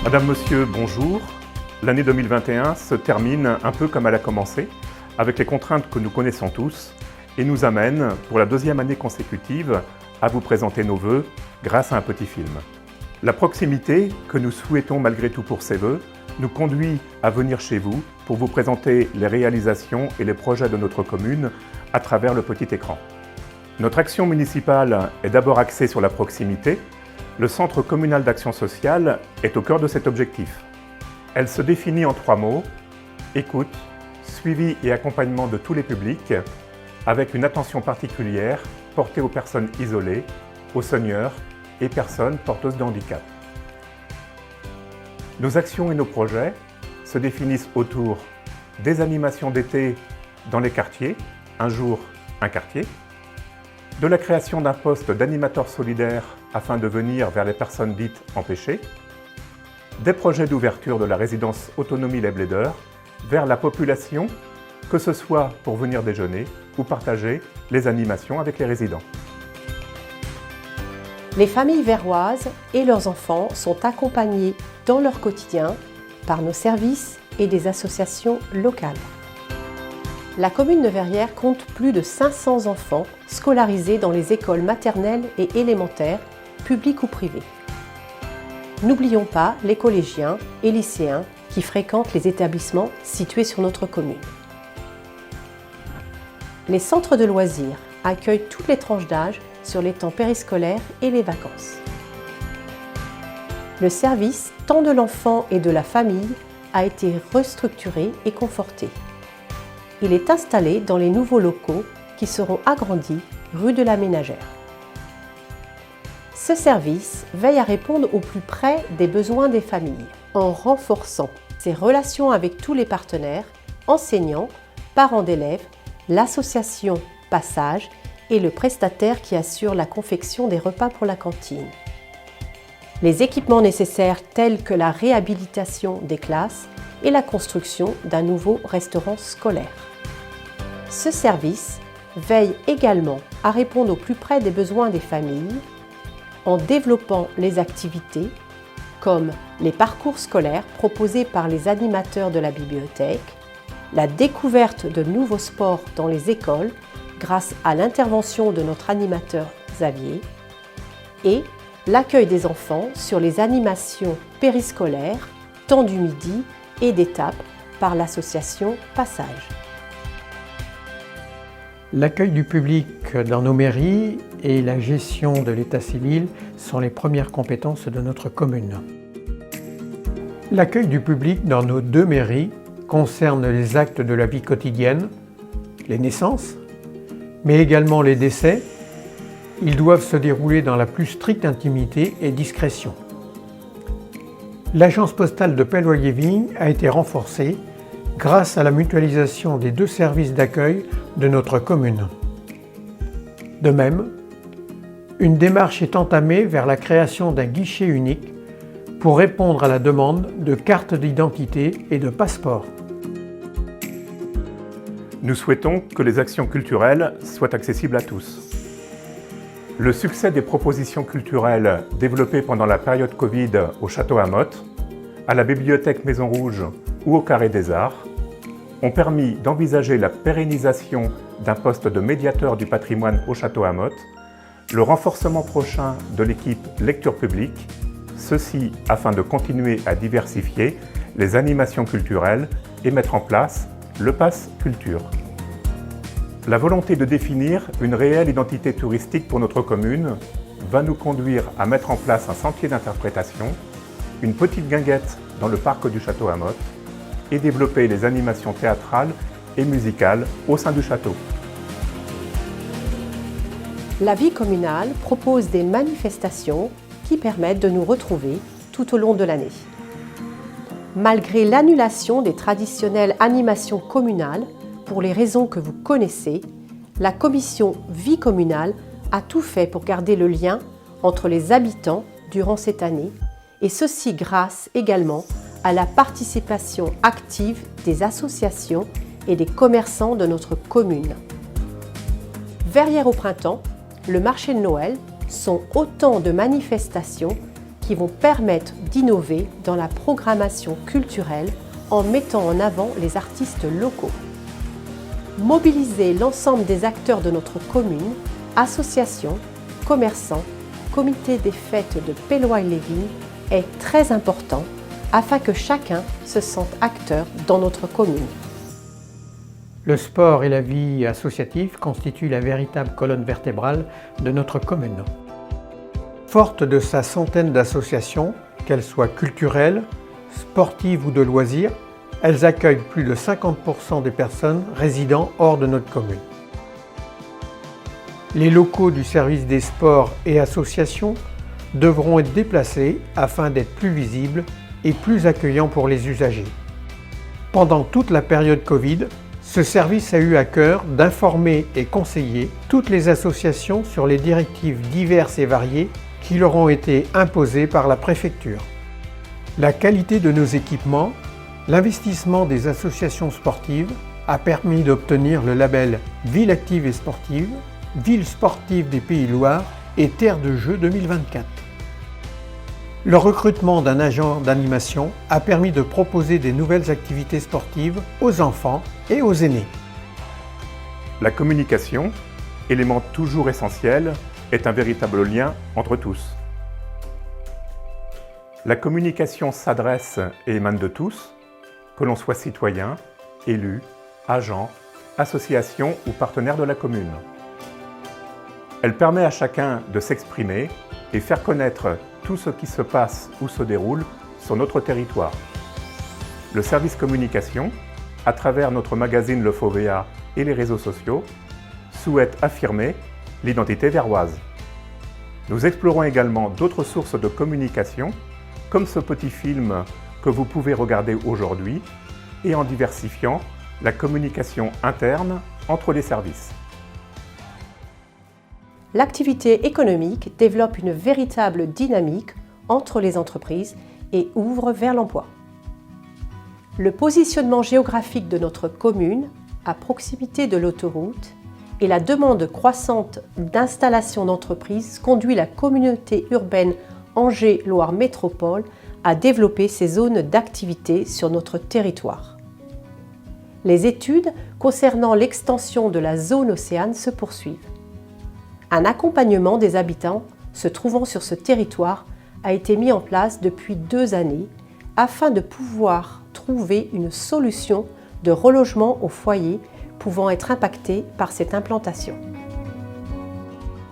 Madame, Monsieur, bonjour. L'année 2021 se termine un peu comme elle a commencé, avec les contraintes que nous connaissons tous, et nous amène, pour la deuxième année consécutive, à vous présenter nos vœux grâce à un petit film. La proximité que nous souhaitons malgré tout pour ces vœux nous conduit à venir chez vous pour vous présenter les réalisations et les projets de notre commune à travers le petit écran. Notre action municipale est d'abord axée sur la proximité. Le Centre communal d'action sociale est au cœur de cet objectif. Elle se définit en 3 mots: écoute, suivi et accompagnement de tous les publics, avec une attention particulière portée aux personnes isolées, aux seniors et personnes porteuses de handicap. Nos actions et nos projets se définissent autour des animations d'été dans les quartiers, un jour, un quartier, de la création d'un poste d'animateur solidaire afin de venir vers les personnes dites empêchées, des projets d'ouverture de la résidence Autonomie Les Blaideurs vers la population, que ce soit pour venir déjeuner ou partager les animations avec les résidents. Les familles verroises et leurs enfants sont accompagnés dans leur quotidien par nos services et des associations locales. La commune de Verrières compte plus de 500 enfants scolarisés dans les écoles maternelles et élémentaires, publiques ou privées. N'oublions pas les collégiens et lycéens qui fréquentent les établissements situés sur notre commune. Les centres de loisirs accueillent toutes les tranches d'âge sur les temps périscolaires et les vacances. Le service tant de l'enfant et de la famille a été restructuré et conforté. Il est installé dans les nouveaux locaux qui seront agrandis rue de la Ménagère. Ce service veille à répondre au plus près des besoins des familles en renforçant ses relations avec tous les partenaires, enseignants, parents d'élèves, l'association Passage et le prestataire qui assure la confection des repas pour la cantine. Les équipements nécessaires tels que la réhabilitation des classes et la construction d'un nouveau restaurant scolaire. Ce service veille également à répondre au plus près des besoins des familles en développant les activités comme les parcours scolaires proposés par les animateurs de la bibliothèque, la découverte de nouveaux sports dans les écoles grâce à l'intervention de notre animateur Xavier et l'accueil des enfants sur les animations périscolaires, temps du midi et d'étape par l'association Passage. L'accueil du public dans nos mairies et la gestion de l'état civil sont les premières compétences de notre commune. L'accueil du public dans nos 2 mairies concerne les actes de la vie quotidienne, les naissances, mais également les décès. Ils doivent se dérouler dans la plus stricte intimité et discrétion. L'agence postale de Pelloyer-Vigne a été renforcée grâce à la mutualisation des 2 services d'accueil de notre commune. De même, une démarche est entamée vers la création d'un guichet unique pour répondre à la demande de cartes d'identité et de passeports. Nous souhaitons que les actions culturelles soient accessibles à tous. Le succès des propositions culturelles développées pendant la période Covid au Château Amotte, à la bibliothèque Maison Rouge ou au Carré des Arts ont permis d'envisager la pérennisation d'un poste de médiateur du patrimoine au Château Amotte, le renforcement prochain de l'équipe lecture publique, ceci afin de continuer à diversifier les animations culturelles et mettre en place le Pass Culture. La volonté de définir une réelle identité touristique pour notre commune va nous conduire à mettre en place un sentier d'interprétation, une petite guinguette dans le parc du Château Amotte et développer les animations théâtrales et musicales au sein du château. La vie communale propose des manifestations qui permettent de nous retrouver tout au long de l'année. Malgré l'annulation des traditionnelles animations communales, pour les raisons que vous connaissez, la commission Vie communale a tout fait pour garder le lien entre les habitants durant cette année, et ceci grâce également à la participation active des associations et des commerçants de notre commune. Verrières au printemps, le marché de Noël sont autant de manifestations qui vont permettre d'innover dans la programmation culturelle en mettant en avant les artistes locaux. Mobiliser l'ensemble des acteurs de notre commune, associations, commerçants, comités des fêtes de Pelloy-Lévin est très important afin que chacun se sente acteur dans notre commune. Le sport et la vie associative constituent la véritable colonne vertébrale de notre commune. Forte de sa centaine d'associations, qu'elles soient culturelles, sportives ou de loisirs, elles accueillent plus de 50% des personnes résidant hors de notre commune. Les locaux du service des sports et associations devront être déplacés afin d'être plus visibles et plus accueillants pour les usagers. Pendant toute la période Covid, ce service a eu à cœur d'informer et conseiller toutes les associations sur les directives diverses et variées qui leur ont été imposées par la préfecture. La qualité de nos équipements, l'investissement des associations sportives a permis d'obtenir le label Ville active et sportive, Ville sportive des Pays Loire et Terre de Jeux 2024. Le recrutement d'un agent d'animation a permis de proposer des nouvelles activités sportives aux enfants et aux aînés. La communication, élément toujours essentiel, est un véritable lien entre tous. La communication s'adresse et émane de tous, que l'on soit citoyen, élu, agent, association ou partenaire de la commune. Elle permet à chacun de s'exprimer et faire connaître tout ce qui se passe ou se déroule sur notre territoire. Le service communication, à travers notre magazine Le Fauvéa et les réseaux sociaux, souhaite affirmer l'identité verroise. Nous explorons également d'autres sources de communication, comme ce petit film que vous pouvez regarder aujourd'hui, et en diversifiant la communication interne entre les services. L'activité économique développe une véritable dynamique entre les entreprises et ouvre vers l'emploi. Le positionnement géographique de notre commune, à proximité de l'autoroute, et la demande croissante d'installation d'entreprises conduit la communauté urbaine Angers-Loire Métropole à développer ces zones d'activité sur notre territoire. Les études concernant l'extension de la zone océane se poursuivent. Un accompagnement des habitants se trouvant sur ce territoire a été mis en place depuis 2 années afin de pouvoir trouver une solution de relogement aux foyers pouvant être impactés par cette implantation.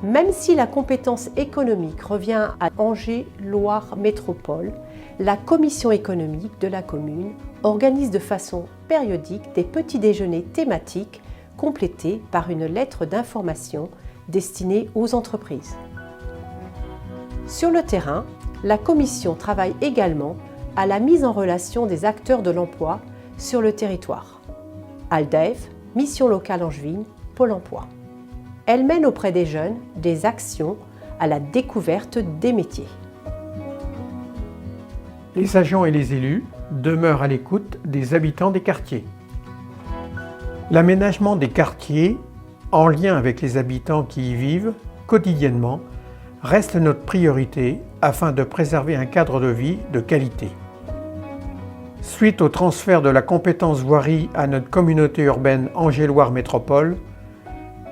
Même si la compétence économique revient à Angers-Loire Métropole, la commission économique de la commune organise de façon périodique des petits déjeuners thématiques complétés par une lettre d'information destinée aux entreprises. Sur le terrain, la commission travaille également à la mise en relation des acteurs de l'emploi sur le territoire. ALDEF, Mission locale angevine, Pôle emploi. Elle mène auprès des jeunes des actions à la découverte des métiers. Les agents et les élus demeurent à l'écoute des habitants des quartiers. L'aménagement des quartiers, en lien avec les habitants qui y vivent quotidiennement, reste notre priorité afin de préserver un cadre de vie de qualité. Suite au transfert de la compétence voirie à notre communauté urbaine Angers-Loire Métropole,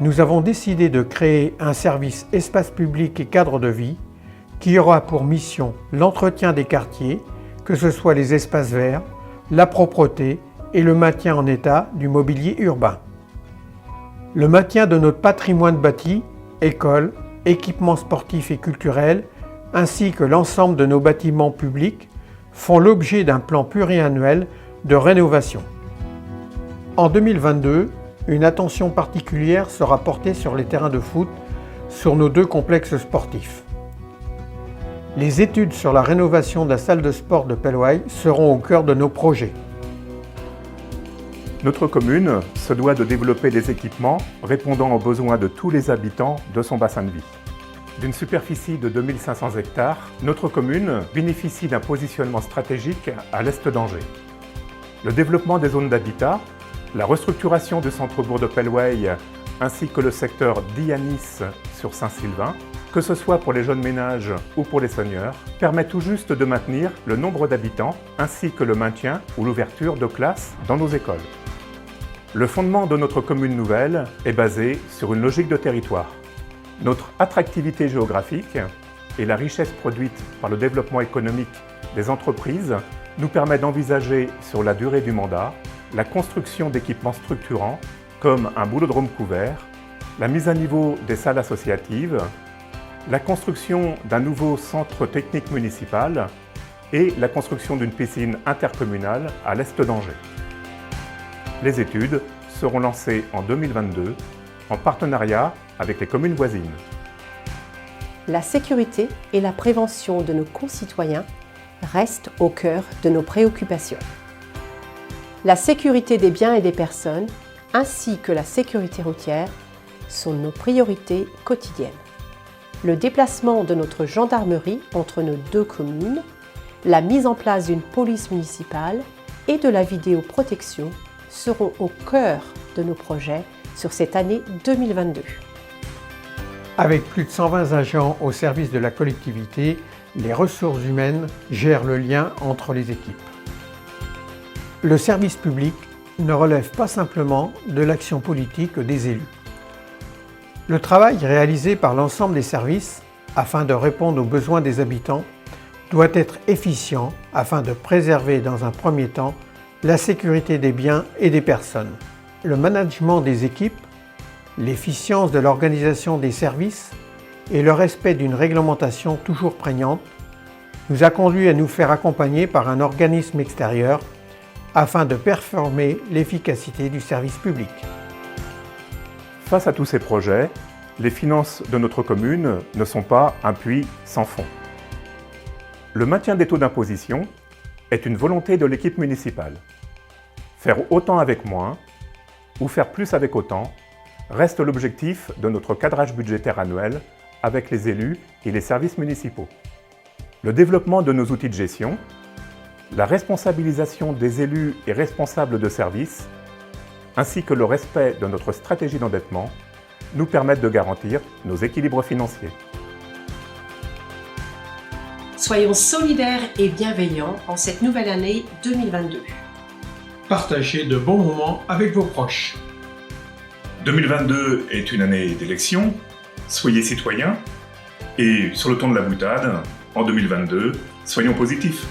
nous avons décidé de créer un service espace public et cadre de vie qui aura pour mission l'entretien des quartiers, que ce soit les espaces verts, la propreté et le maintien en état du mobilier urbain. Le maintien de notre patrimoine bâti, écoles, équipements sportifs et culturels, ainsi que l'ensemble de nos bâtiments publics font l'objet d'un plan pluriannuel de rénovation. En 2022, une attention particulière sera portée sur les terrains de foot sur nos 2 complexes sportifs. Les études sur la rénovation de la salle de sport de Pelloy seront au cœur de nos projets. Notre commune se doit de développer des équipements répondant aux besoins de tous les habitants de son bassin de vie. D'une superficie de 2500 hectares, notre commune bénéficie d'un positionnement stratégique à l'est d'Angers. Le développement des zones d'habitat, la restructuration du centre-bourg de Pelloy ainsi que le secteur d'Yanis sur Saint-Sylvain que ce soit pour les jeunes ménages ou pour les seniors, permet tout juste de maintenir le nombre d'habitants ainsi que le maintien ou l'ouverture de classes dans nos écoles. Le fondement de notre commune nouvelle est basé sur une logique de territoire. Notre attractivité géographique et la richesse produite par le développement économique des entreprises nous permet d'envisager sur la durée du mandat la construction d'équipements structurants comme un boulodrome couvert, la mise à niveau des salles associatives, la construction d'un nouveau centre technique municipal et la construction d'une piscine intercommunale à l'est d'Angers. Les études seront lancées en 2022 en partenariat avec les communes voisines. La sécurité et la prévention de nos concitoyens restent au cœur de nos préoccupations. La sécurité des biens et des personnes, ainsi que la sécurité routière, sont nos priorités quotidiennes. Le déplacement de notre gendarmerie entre nos deux communes, la mise en place d'une police municipale et de la vidéoprotection seront au cœur de nos projets sur cette année 2022. Avec plus de 120 agents au service de la collectivité, les ressources humaines gèrent le lien entre les équipes. Le service public ne relève pas simplement de l'action politique des élus. Le travail réalisé par l'ensemble des services afin de répondre aux besoins des habitants doit être efficient afin de préserver dans un premier temps la sécurité des biens et des personnes. Le management des équipes, l'efficience de l'organisation des services et le respect d'une réglementation toujours prégnante nous a conduit à nous faire accompagner par un organisme extérieur afin de performer l'efficacité du service public. Face à tous ces projets, les finances de notre commune ne sont pas un puits sans fond. Le maintien des taux d'imposition est une volonté de l'équipe municipale. Faire autant avec moins ou faire plus avec autant reste l'objectif de notre cadrage budgétaire annuel avec les élus et les services municipaux. Le développement de nos outils de gestion, la responsabilisation des élus et responsables de services, ainsi que le respect de notre stratégie d'endettement nous permettent de garantir nos équilibres financiers. Soyons solidaires et bienveillants en cette nouvelle année 2022. Partagez de bons moments avec vos proches. 2022 est une année d'élection, soyez citoyens et sur le ton de la boutade, en 2022, soyons positifs.